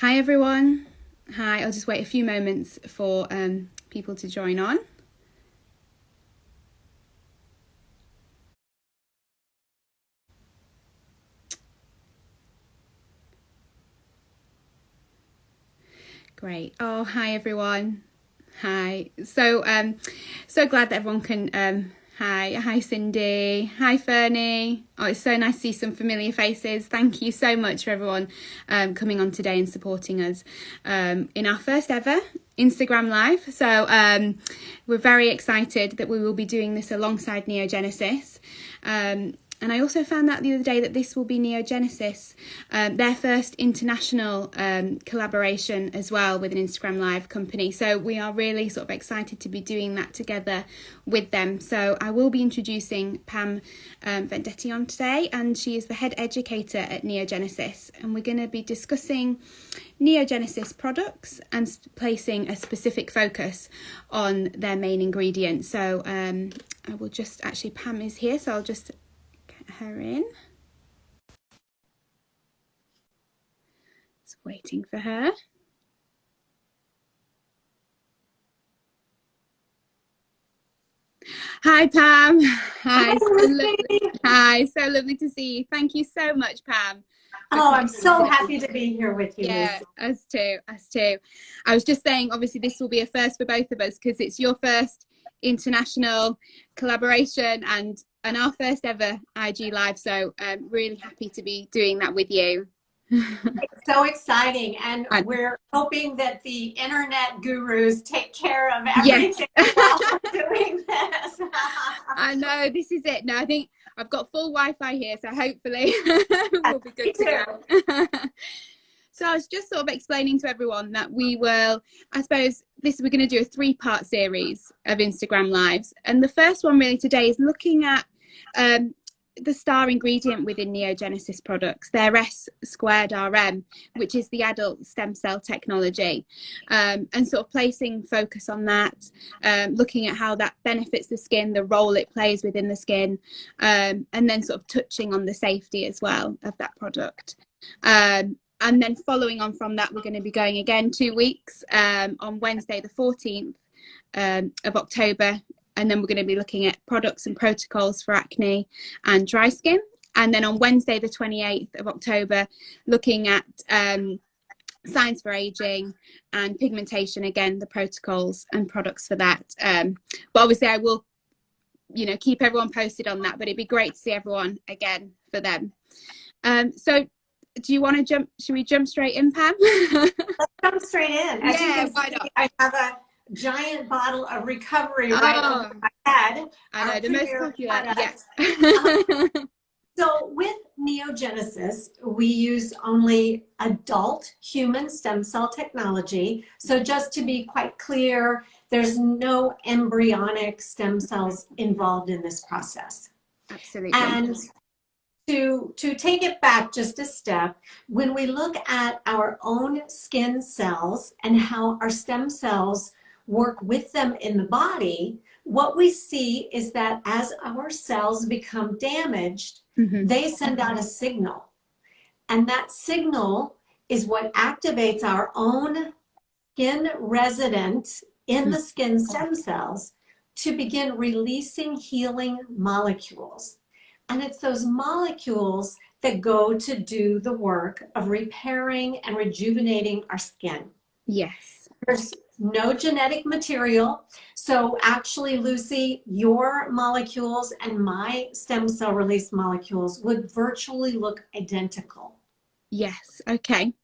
Hi everyone. Hi, I'll just wait a few moments for people to join on. Great. Oh, hi everyone. Hi. So glad that everyone can hi Cindy. Hi Fernie. Oh, it's so nice to see some familiar faces. Thank you so much for everyone coming on today and supporting us in our first ever Instagram live. So we're very excited that we will be doing this alongside NeoGenesis. And I also found out the other day that this will be NeoGenesis, their first international collaboration as well with an Instagram Live company. So we are really sort of excited to be doing that together with them. So I will be introducing Pam Vendetti on today, and she is the head educator at NeoGenesis. And we're going to be discussing NeoGenesis products and placing a specific focus on their main ingredient. So I will just, actually Pam is here, so I'll just her in. Just waiting for her. Hi Pam. Hi. Hi, so lovely to see you. Thank you so much, Pam. Oh, I'm so happy to be here with you. Yeah, Lucy. us too. I was just saying, obviously this will be a first for both of us because it's your first international collaboration and our first ever IG live. So really happy to be doing that with you. It's so exciting, and we're hoping that the internet gurus take care of everything while we're doing this. I know, this is it. No, I think I've got full Wi-Fi here, so hopefully we'll be good to go. So I was just sort of explaining to everyone that we will, I suppose, we're going to do a 3-part series of Instagram Lives. And the first one really today is looking at the star ingredient within NeoGenesis products, their S²RM, which is the adult stem cell technology, and sort of placing focus on that, looking at how that benefits the skin, the role it plays within the skin, and then sort of touching on the safety as well of that product. And then following on from that, we're going to be going again 2 weeks on Wednesday, the 14th of October. And then we're going to be looking at products and protocols for acne and dry skin. And then on Wednesday, the 28th of October, looking at signs for aging and pigmentation, again, the protocols and products for that. But obviously I will, keep everyone posted on that, but it'd be great to see everyone again for them. So do you want to should we jump straight in, Pam? Let's jump straight in. As you can why see, not? I have a giant bottle of recovery right over my head. I know, the most popular. Yes. So with NeoGenesis, we use only adult human stem cell technology. So just to be quite clear, there's no embryonic stem cells involved in this process. Absolutely. And to take it back just a step, when we look at our own skin cells and how our stem cells work with them in the body, what we see is that as our cells become damaged, they send out a signal. And that signal is what activates our own skin resident in the skin stem cells to begin releasing healing molecules. And it's those molecules that go to do the work of repairing and rejuvenating our skin. Yes. There's no genetic material. So actually, Lucy, your molecules and my stem cell release molecules would virtually look identical. Yes. Okay.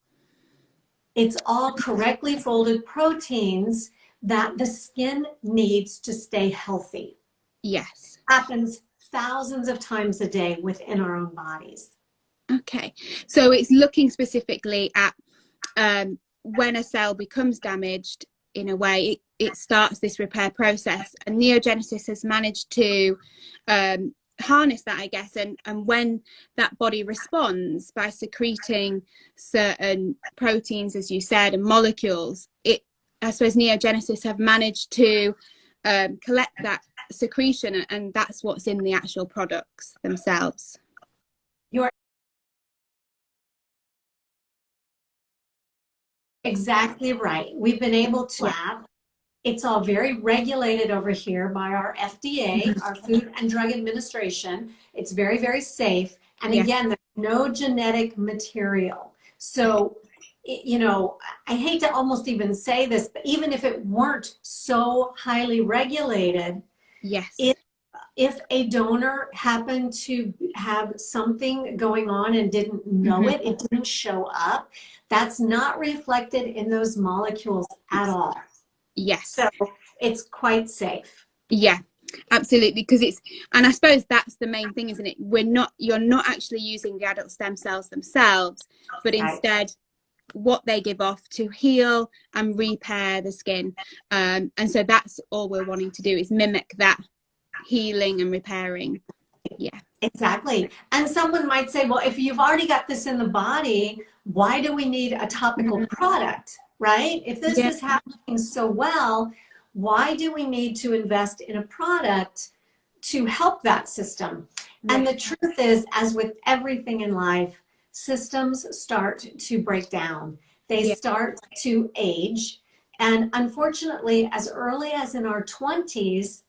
It's all correctly folded proteins that the skin needs to stay healthy. Yes. Happens thousands of times a day within our own bodies. Okay. So it's looking specifically at when a cell becomes damaged, in a way, it starts this repair process. And NeoGenesis has managed to harness that, I guess, and when that body responds by secreting certain proteins, as you said, and molecules, I suppose NeoGenesis have managed to collect that secretion, and that's what's in the actual products themselves. You're exactly right. We've been able to Yeah. have, it's all very regulated over here by our FDA, Mhm. our Food and Drug Administration. It's very, very safe. And Yeah. again, there's no genetic material. So, you know, I hate to almost even say this, but even if it weren't so highly regulated, Yes. if a donor happened to have something going on and didn't know Hmm. it, it didn't show up, that's not reflected in those molecules at all. Yes. So it's quite safe. Yeah, absolutely. Because it's, and I suppose that's the main thing, isn't it? You're not actually using the adult stem cells themselves, but Right. instead what they give off to heal and repair the skin. And so that's all we're wanting to do, is mimic that healing and repairing. Yeah. Exactly. And someone might say, well, if you've already got this in the body, why do we need a topical Mhm. product, right? If this Yeah. is happening so well, why do we need to invest in a product to help that system? Yeah. And the truth is, as with everything in life, systems start to break down. They Yeah. start to age. And unfortunately, as early as in our 20s,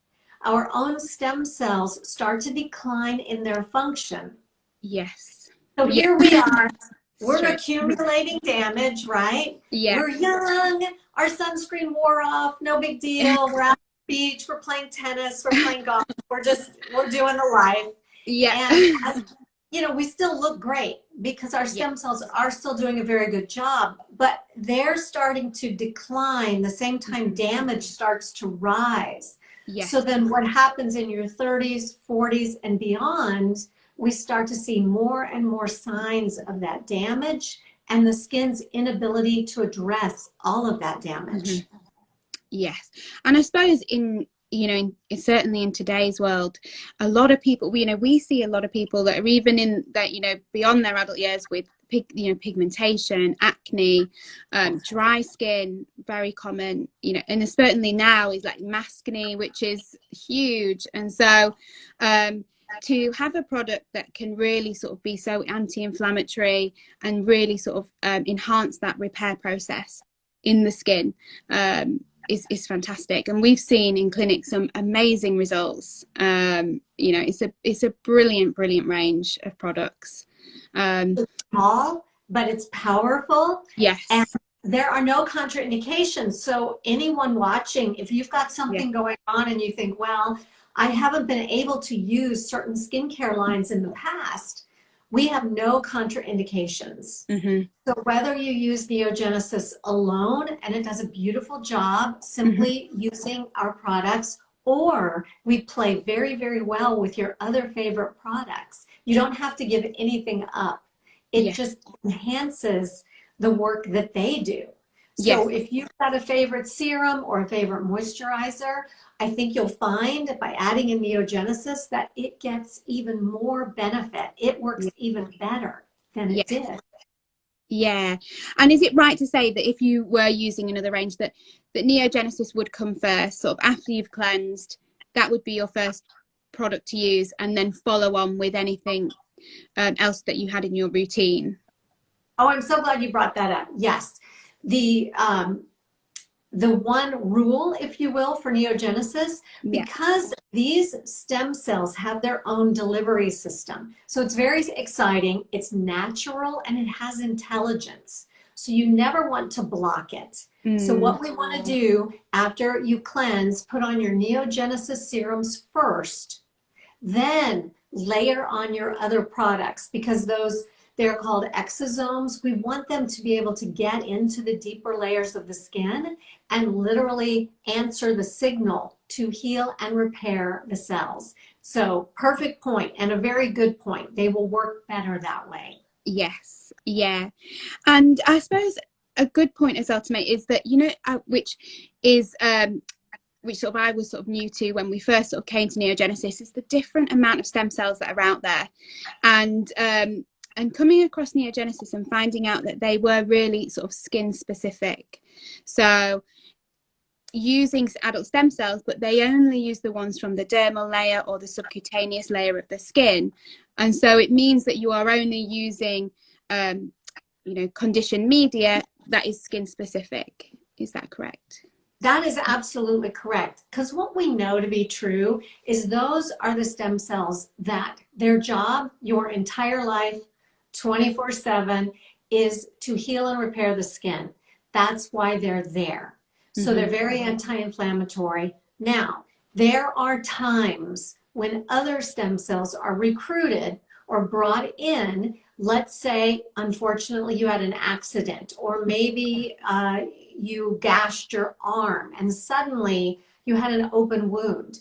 our own stem cells start to decline in their function. Yes. So Yeah. here we are, It's we're true. accumulating damage, right? Yeah. We're young, our sunscreen wore off, no big deal. We're out on the beach, we're playing tennis, we're playing golf, we're doing the life. Yeah. And as you know, we still look great because our Yeah. stem cells are still doing a very good job, but they're starting to decline the same time Mhm. damage starts to rise. So Yes. then what happens in your 30s, 40s, and beyond, we start to see more and more signs of that damage and the skin's inability to address all of that Mhm. damage. Yes. And I suppose certainly in today's world, a lot of people, we see a lot of people that are even in that, beyond their adult years with pigmentation, acne, dry skin, very common, and certainly now is like maskne, which is huge. And so, to have a product that can really sort of be so anti-inflammatory and really sort of enhance that repair process in the skin, is fantastic, and we've seen in clinic some amazing results. It's a brilliant range of products. It's small, but it's powerful. And Yes. there are no contraindications. So anyone watching, if you've got Yeah. something going on and you think, well, I haven't been able to use certain skincare lines in the past, we have no contraindications. Hmm. So whether you use NeoGenesis alone, and it does a beautiful job Hmm. simply using our products, or we play very, very well with your other favorite products. You don't have to give anything up. It Yes. just enhances the work that they do. So Yes. if you've got a favorite serum or a favorite moisturizer, I think you'll find by adding in NeoGenesis that it gets even more benefit. It works even better than it Yes. did. Yeah. And is it right to say that if you were using another range, that NeoGenesis would come first, sort of after you've cleansed, that would be your first product to use, and then follow on with anything else that you had in your routine? Oh, I'm so glad you brought that up. Yes. The the one rule, if you will, for NeoGenesis, Yeah. because these stem cells have their own delivery system. So it's very exciting, it's natural, and it has intelligence. So you never want to block it. So Mm. what we want to do after you cleanse, put on your NeoGenesis serums first, then layer on your other products, because they're called exosomes. We want them to be able to get into the deeper layers of the skin and literally answer the signal to heal and repair the cells. So perfect point, and a very good point. They will work better that way. Yes. Yeah. And I suppose a good point as well to make is that, which sort of I was sort of new to when we first sort of came to NeoGenesis, is the different amount of stem cells that are out there. And coming across NeoGenesis and finding out that they were really sort of skin specific. So using adult stem cells, but they only use the ones from the dermal layer or the subcutaneous layer of the skin. And so it means that you are only using conditioned media that is skin specific. Is that correct? That is absolutely correct. Because what we know to be true is those are the stem cells that their job your entire life, 24/7, is to heal and repair the skin. That's why they're there. So they're very anti-inflammatory. Now, there are times when other stem cells are recruited or brought in. Let's say, unfortunately, you had an accident, or maybe you gashed your arm and suddenly you had an open wound.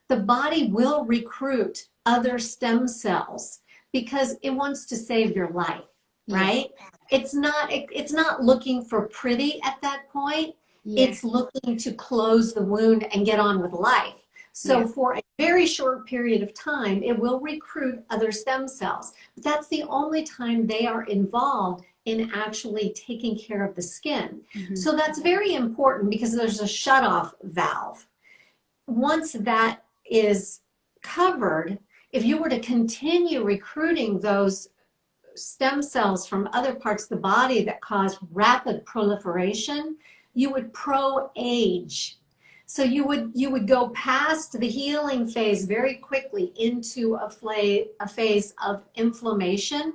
The body will recruit other stem cells because it wants to save your life, right? It's not looking for pretty at that point. It's looking to close the wound and get on with life. So for a very short period of time, it will recruit other stem cells. But that's the only time they are involved in actually taking care of the skin. So that's very important because there's a shutoff valve. Once that is covered, if you were to continue recruiting those stem cells from other parts of the body that cause rapid proliferation, you would pro-age. So you would go past the healing phase very quickly into a phase of inflammation.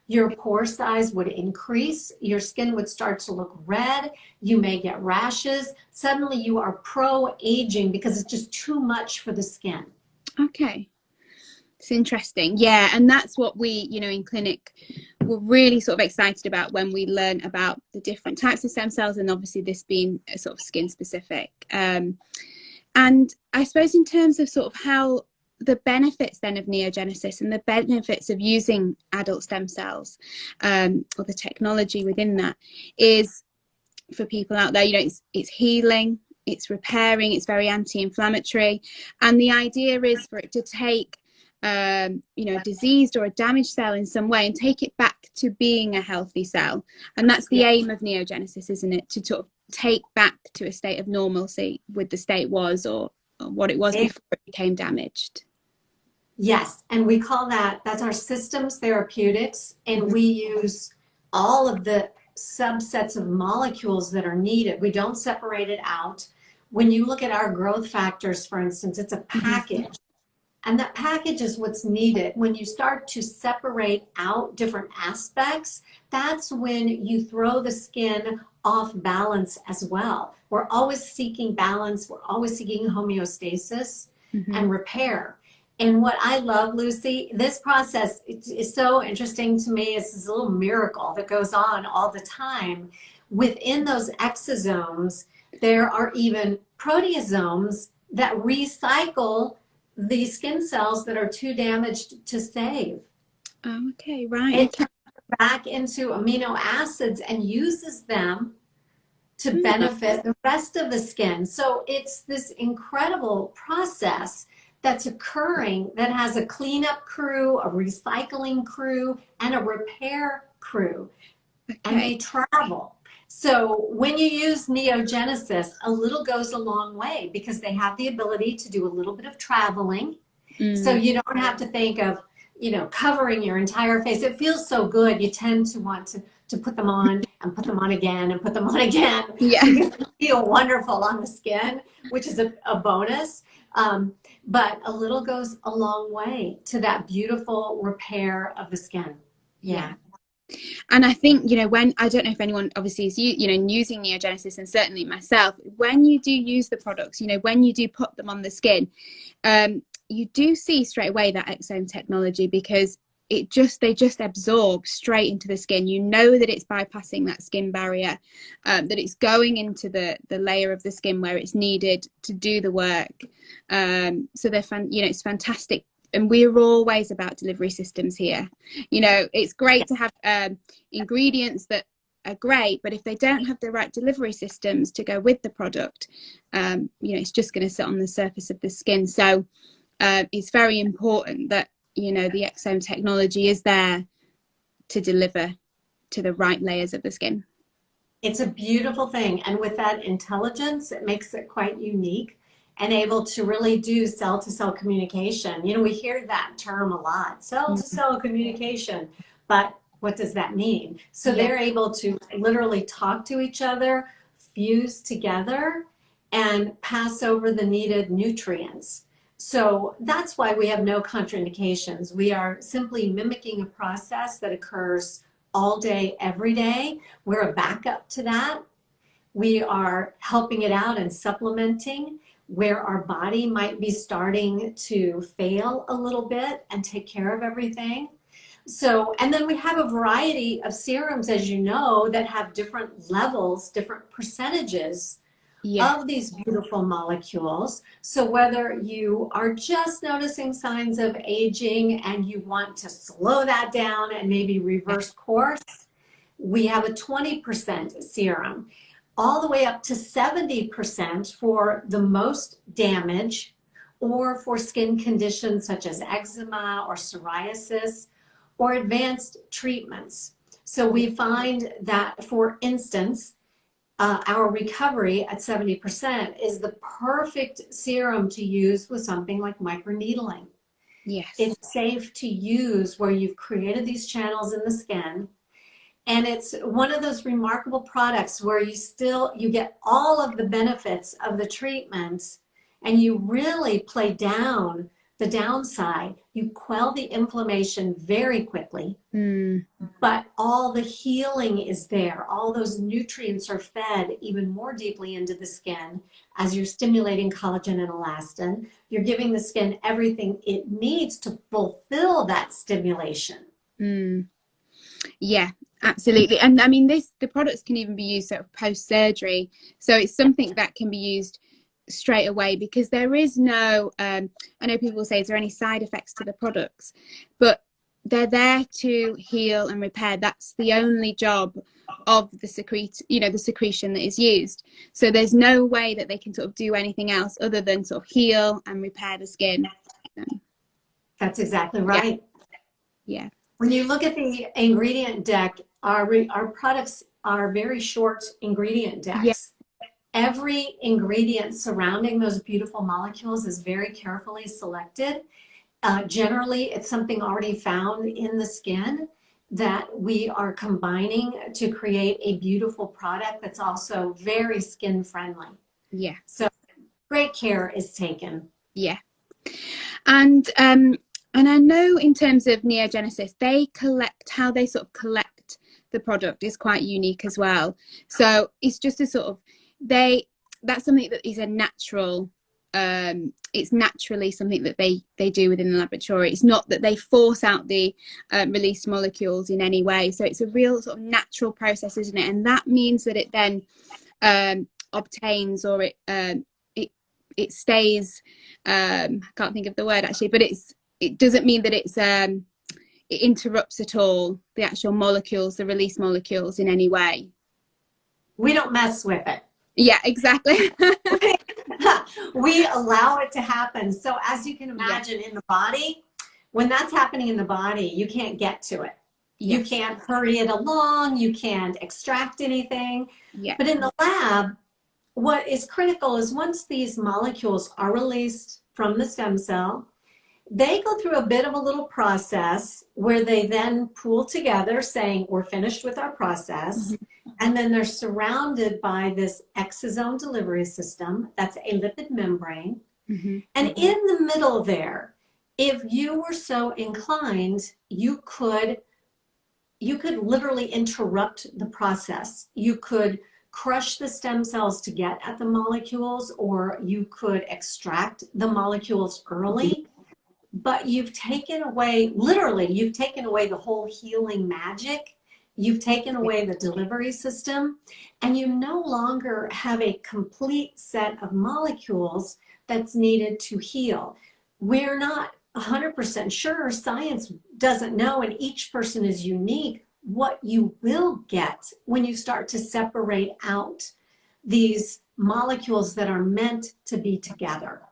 Your pore size would increase. Your skin would start to look red. You may get rashes. Suddenly you are pro-aging because it's just too much for the skin. Okay. It's interesting. Yeah. And that's what we, you know, in clinic, we're really sort of excited about when we learn about the different types of stem cells, and obviously this being a sort of skin specific. And I suppose in terms of sort of how the benefits then of NeoGenesis and the benefits of using adult stem cells, or the technology within that, is for people out there, you know, it's healing, it's repairing, it's very anti-inflammatory. And the idea is for it to take you know, a diseased or a damaged cell in some way and take it back to being a healthy cell. And that's the aim of NeoGenesis, isn't it? To sort of take back to a state of normalcy with the state was, or what it was before it became damaged. Yes, and we call that's our systems therapeutics, and we use all of the subsets of molecules that are needed. We don't separate it out. When you look at our growth factors, for instance, it's a package. And that package is what's needed. When you start to separate out different aspects, that's when you throw the skin off balance as well. We're always seeking balance. We're always seeking homeostasis and repair. And what I love, Lucy, this process is so interesting to me. It's this little miracle that goes on all the time. Within those exosomes, there are even proteasomes that recycle the skin cells that are too damaged to save. Oh, okay, right. It turns back into amino acids and uses them to benefit the rest of the skin. So it's this incredible process that's occurring that has a cleanup crew, a recycling crew, and a repair crew. And they travel. So when you use NeoGenesis, a little goes a long way because they have the ability to do a little bit of traveling. So you don't have to think of, you know, covering your entire face. It feels so good. You tend to want to put them on and put them on again and put them on again. Yeah. Because they feel wonderful on the skin, which is a bonus. But a little goes a long way to that beautiful repair of the skin. Yeah. And I think, you know, when, I don't know if anyone obviously is, you know, using NeoGenesis, and certainly myself, when you do use the products, you know, when you do put them on the skin, you do see straight away that exome technology, because they just absorb straight into the skin. You know that it's bypassing that skin barrier, that it's going into the layer of the skin where it's needed to do the work. So they're you know, it's fantastic. And we're always about delivery systems here. You know, it's great to have ingredients that are great, but if they don't have the right delivery systems to go with the product, you know, it's just going to sit on the surface of the skin. So it's very important that, you know, the exome technology is there to deliver to the right layers of the skin. It's a beautiful thing. And with that intelligence, it makes it quite unique and able to really do cell-to-cell communication. You know, we hear that term a lot, cell-to-cell communication, but what does that mean? So Yeah. they're able to literally talk to each other, fuse together, and pass over the needed nutrients. So that's why we have no contraindications. We are simply mimicking a process that occurs all day, every day. We're a backup to that. We are helping it out and supplementing where our body might be starting to fail a little bit and take care of everything. So, and then we have a variety of serums, as you know, that have different levels, different percentages Yeah. of these beautiful molecules. So whether you are just noticing signs of aging and you want to slow that down and maybe reverse course, we have a 20% serum, all the way up to 70% for the most damage, or for skin conditions such as eczema or psoriasis or advanced treatments. So we find that, for instance, our recovery at 70% is the perfect serum to use with something like microneedling. Yes. It's safe to use where you've created these channels in the skin. And it's one of those remarkable products where you get all of the benefits of the treatment, and you really play down the downside. You quell the inflammation very quickly, but all the healing is there. All those nutrients are fed even more deeply into the skin as you're stimulating collagen and elastin. You're giving the skin everything it needs to fulfill that stimulation. Yeah, absolutely. And I mean, the products can even be used sort of post-surgery. So it's something that can be used straight away, because there is no, I know people say, is there any side effects to the products? But they're there to heal and repair. That's the only job of the the secretion that is used. So there's no way that they can sort of do anything else other than sort of heal and repair the skin. That's exactly right. Yeah. When you look at the ingredient deck, our products are very short ingredient decks. Yeah. Every ingredient surrounding those beautiful molecules is very carefully selected. Generally, it's something already found in the skin that we are combining to create a beautiful product that's also very skin friendly. Yeah. So great care is taken. Yeah. And I know in terms of NeoGenesis, how they sort of collect the product is quite unique as well. So it's just a sort of, that's something that is a natural, it's naturally something that they do within the laboratory. It's not that they force out the released molecules in any way. So it's a real sort of natural process, isn't it? And that means that it then obtains, or it stays, I can't think of the word actually, but it doesn't mean that it interrupts at all the actual molecules, the release molecules, in any way. We don't mess with it. Yeah, exactly. We allow it to happen. So as you can imagine, in the body, when that's happening in the body, you can't get to it. Yes. You can't hurry it along. You can't extract anything. Yeah. But in the lab, what is critical is once these molecules are released from the stem cell, they go through a bit of a little process where they then pool together, saying, we're finished with our process. And then they're surrounded by this exosome delivery system. That's a lipid membrane. And in the middle there, if you were so inclined, you could literally interrupt the process. You could crush the stem cells to get at the molecules, or you could extract the molecules early. But you've taken away, literally, you've taken away the whole healing magic. You've taken away the delivery system, and you no longer have a complete set of molecules that's needed to heal. We're not 100% sure, science doesn't know, and each person is unique, what you will get when you start to separate out these molecules that are meant to be together.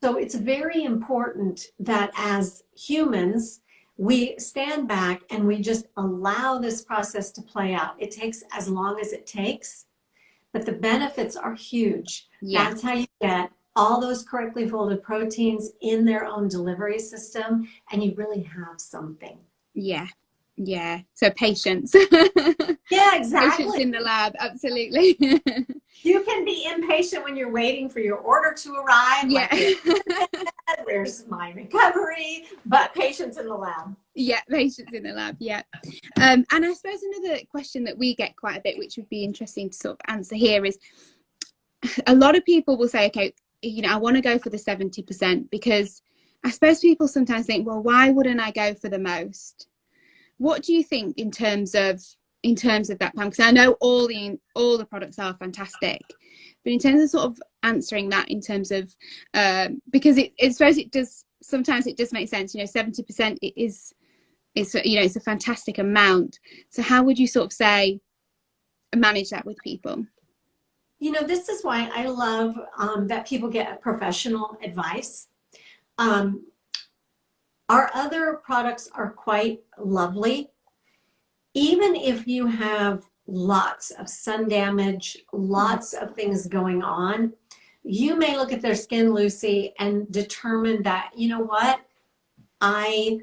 So it's very important that as humans, we stand back and we just allow this process to play out. It takes as long as it takes, but the benefits are huge. Yeah. That's how you get all those correctly folded proteins in their own delivery system, and you really have something. Yeah. Yeah, so patience. Yeah, exactly. Patience in the lab, absolutely. You can be impatient when you're waiting for your order to arrive. Yeah. Like, where's my recovery? But patience in the lab. Yeah, patience in the lab. Yeah. And I suppose another question that we get quite a bit, which would be interesting to sort of answer here, is a lot of people will say, okay, you know, I want to go for the 70%, because I suppose people sometimes think, well, why wouldn't I go for the most? What do you think in terms of that, Pam? Because I know all the products are fantastic, but in terms of sort of answering that, in terms of because I suppose it does sometimes, it does make sense. You know, 70% is you know, it's a fantastic amount. So how would you sort of say manage that with people? You know, this is why I love that people get professional advice. Our other products are quite lovely. Even if you have lots of sun damage, lots of things going on, you may look at their skin, Lucy, and determine that, you know what, I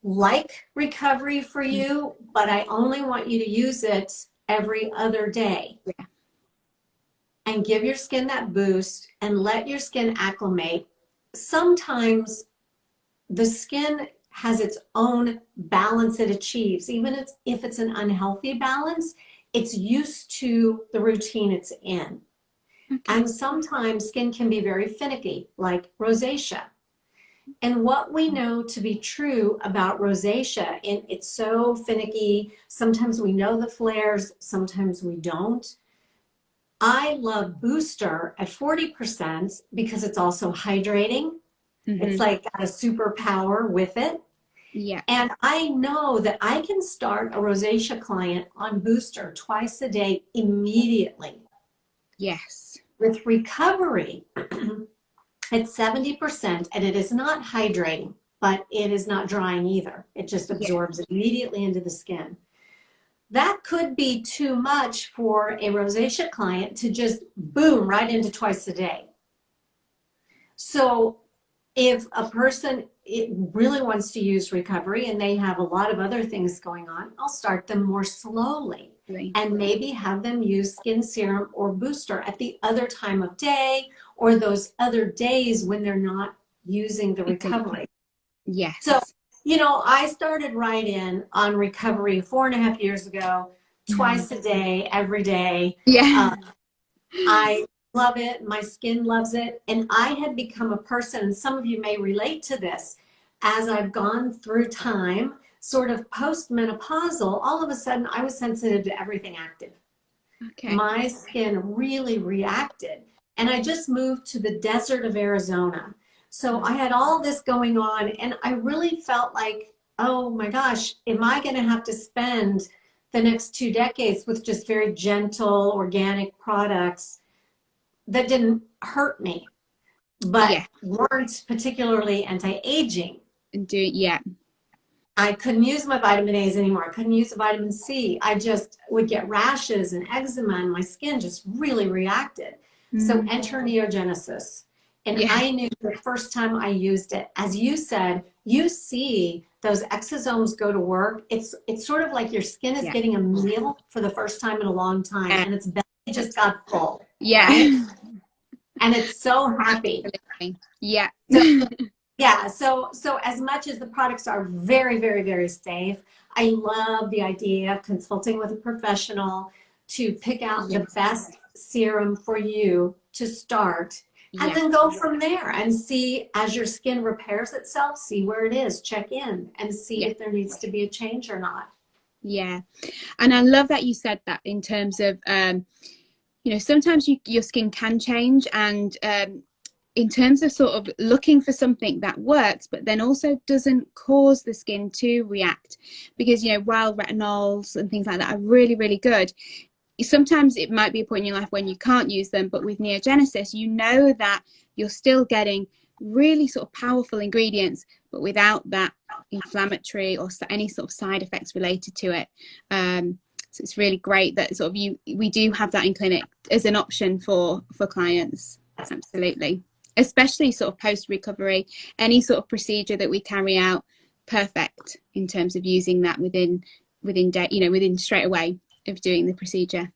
like recovery for you, but I only want you to use it every other day. Yeah. And give your skin that boost and let your skin acclimate. Sometimes the skin has its own balance it achieves. Even if it's an unhealthy balance, it's used to the routine it's in. Okay. And sometimes skin can be very finicky, like rosacea. And what we know to be true about rosacea, and it's so finicky, sometimes we know the flares, sometimes we don't. I love Booster at 40% because it's also hydrating. It's like got a superpower with it. Yeah. And I know that I can start a rosacea client on Booster twice a day immediately. Yes. With recovery, it's 70%, and it is not hydrating, but it is not drying either. It just absorbs immediately into the skin. That could be too much for a rosacea client to just boom right into twice a day. So if a person really wants to use recovery and they have a lot of other things going on, I'll start them more slowly and maybe have them use skin serum or booster at the other time of day or those other days when they're not using the recovery. Yes. So, you know, I started right in on recovery 4.5 years ago, twice a day, every day. Yeah. I love it. My skin loves it. And I had become a person, and some of you may relate to this, as I've gone through time, sort of post-menopausal, all of a sudden I was sensitive to everything active. Okay. My skin really reacted. And I just moved to the desert of Arizona. So I had all this going on, and I really felt like, oh my gosh, am I going to have to spend the next 2 decades with just very gentle, organic products that didn't hurt me, but weren't particularly anti-aging? I couldn't use my vitamin A's anymore. I couldn't use the vitamin C. I just would get rashes and eczema, and my skin just really reacted. So enter NeoGenesis. And I knew the first time I used it, as you said, you see those exosomes go to work. It's sort of like your skin is getting a meal for the first time in a long time, and its belly just got full. Yeah. Right? And it's so happy. Yeah. So as much as the products are very, very, very safe, I love the idea of consulting with a professional to pick out the best serum for you to start. And then go from there and see, as your skin repairs itself, see where it is, check in and see if there needs to be a change or not. Yeah. And I love that you said that in terms of, you know, sometimes your skin can change, and in terms of sort of looking for something that works, but then also doesn't cause the skin to react. Because, you know, while retinols and things like that are really, really good, sometimes it might be a point in your life when you can't use them, but with NeoGenesis, you know that you're still getting really sort of powerful ingredients, but without that inflammatory or any sort of side effects related to it. So it's really great that sort of we do have that in clinic as an option for clients. Absolutely. Especially sort of post recovery, any sort of procedure that we carry out, perfect in terms of using that within day, you know, within straight away of doing the procedure.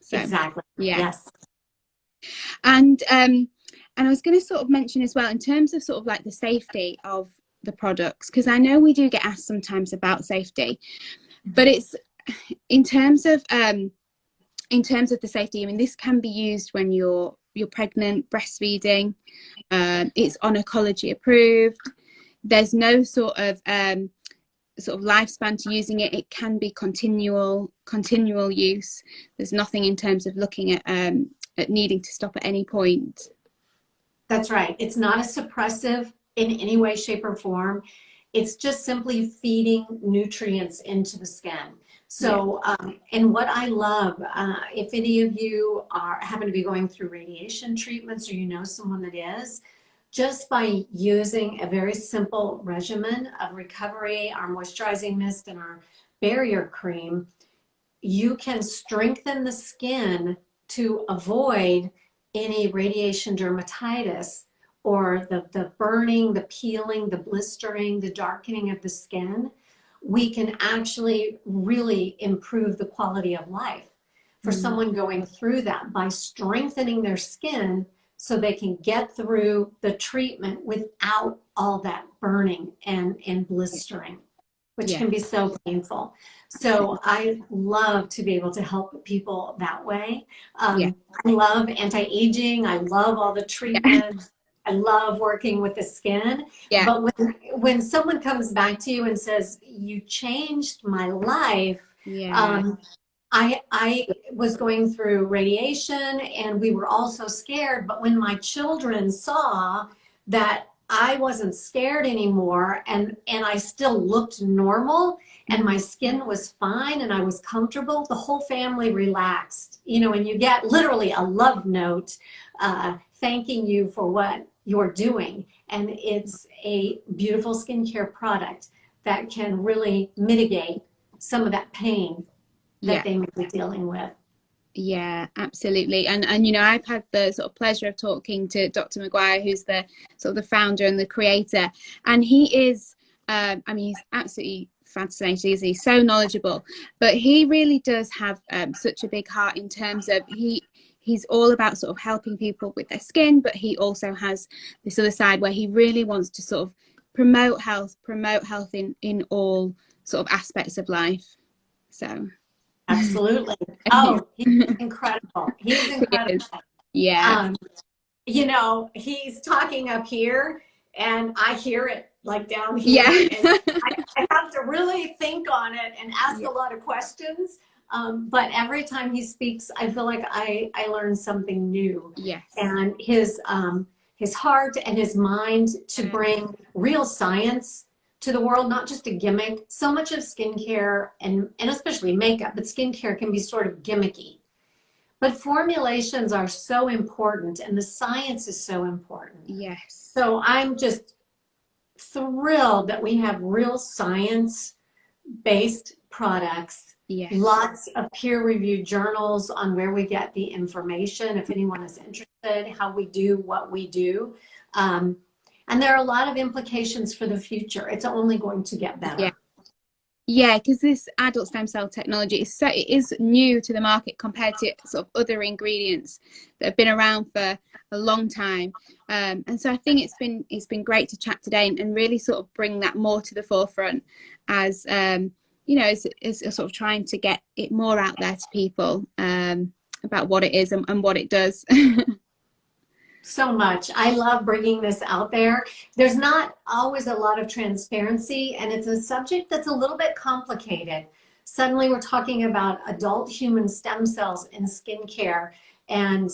So Exactly. yeah. Yes. And I was going to sort of mention as well in terms of sort of like the safety of the products, because I know we do get asked sometimes about safety, but it's in terms of the safety. I mean, this can be used when you're pregnant, breastfeeding. It's oncology approved. There's no sort of lifespan to using it. It can be continual use. There's nothing in terms of looking at needing to stop at any point. That's right. It's not a suppressive in any way, shape, or form. It's just simply feeding nutrients into the skin. So, and what I love, if any of you happen to be going through radiation treatments, or you know someone that is, just by using a very simple regimen of recovery, our moisturizing mist and our barrier cream, you can strengthen the skin to avoid any radiation dermatitis or the burning, the peeling, the blistering, the darkening of the skin. We can actually really improve the quality of life for someone going through that by strengthening their skin so they can get through the treatment without all that burning and blistering, which can be so painful. So I love to be able to help people that way. I love anti-aging. I love all the treatments. I love working with the skin. But when someone comes back to you and says, you changed my life, I was going through radiation and we were all so scared. But when my children saw that I wasn't scared anymore and I still looked normal and my skin was fine and I was comfortable, the whole family relaxed, you know, and you get literally a love note thanking you for what you're doing. And it's a beautiful skincare product that can really mitigate some of that pain that they may be dealing with. Yeah, absolutely. And you know, I've had the sort of pleasure of talking to Dr. Maguire, who's the sort of the founder and the creator, and he is I mean, he's absolutely fascinating, isn't he? So knowledgeable, but he really does have such a big heart in terms of he's all about sort of helping people with their skin, but he also has this other side where he really wants to sort of promote health in all sort of aspects of life. So absolutely. Oh, he's incredible. He's incredible. Yeah. You know, he's talking up here and I hear it like down here. And I have to really think on it and ask a lot of questions. But every time he speaks, I feel like I learn something new. Yes. And his heart and his mind to bring real science to the world, not just a gimmick. So much of skincare and especially makeup, but skincare can be sort of gimmicky. But formulations are so important and the science is so important. Yes. So I'm just thrilled that we have real science-based products. Yes. Lots of peer-reviewed journals on where we get the information, if anyone is interested, how we do what we do. And there are a lot of implications for the future. It's only going to get better. Yeah, because this adult stem cell technology it is new to the market compared to sort of other ingredients that have been around for a long time. And so I think it's been great to chat today and really sort of bring that more to the forefront as you know, is sort of trying to get it more out there to people about what it is and what it does. So much. I love bringing this out there. There's not always a lot of transparency, and it's a subject that's a little bit complicated. Suddenly we're talking about adult human stem cells in skincare, and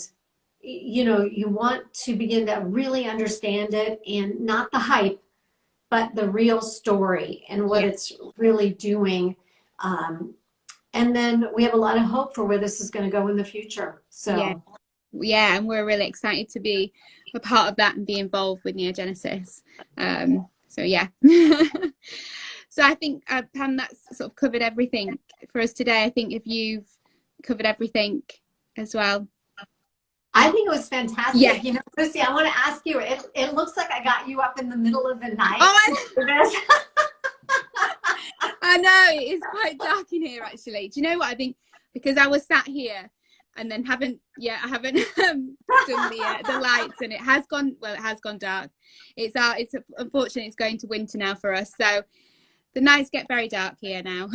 you know, you want to begin to really understand it, and not the hype, but the real story and what it's really doing. And then we have a lot of hope for where this is going to go in the future. So yeah, and we're really excited to be a part of that and be involved with NeoGenesis. So yeah. So I think Pam, that's sort of covered everything for us today. I think if you've covered everything as well. I think it was fantastic. Yeah. You know, Lucy, I want to ask you, it looks like I got you up in the middle of the night. Oh, I know, it is quite dark in here actually. Do you know what I think? Because I was sat here and then I haven't done the lights, and it has gone dark. It's unfortunately it's going to winter now for us, so the nights get very dark here now.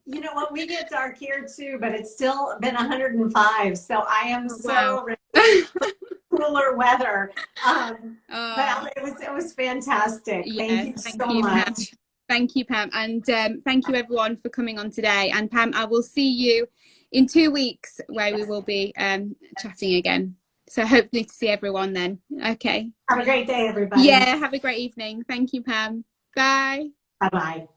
You know what? We get dark here too, but it's still been 105, so I am so ready for cooler weather. But it was fantastic. Thank you so much. Pam. Thank you, Pam, and thank you everyone for coming on today. And Pam, I will see you in 2 weeks where we will be chatting again. So hopefully to see everyone then. Okay. Have a great day, everybody. Yeah, have a great evening. Thank you, Pam. Bye. Bye-bye.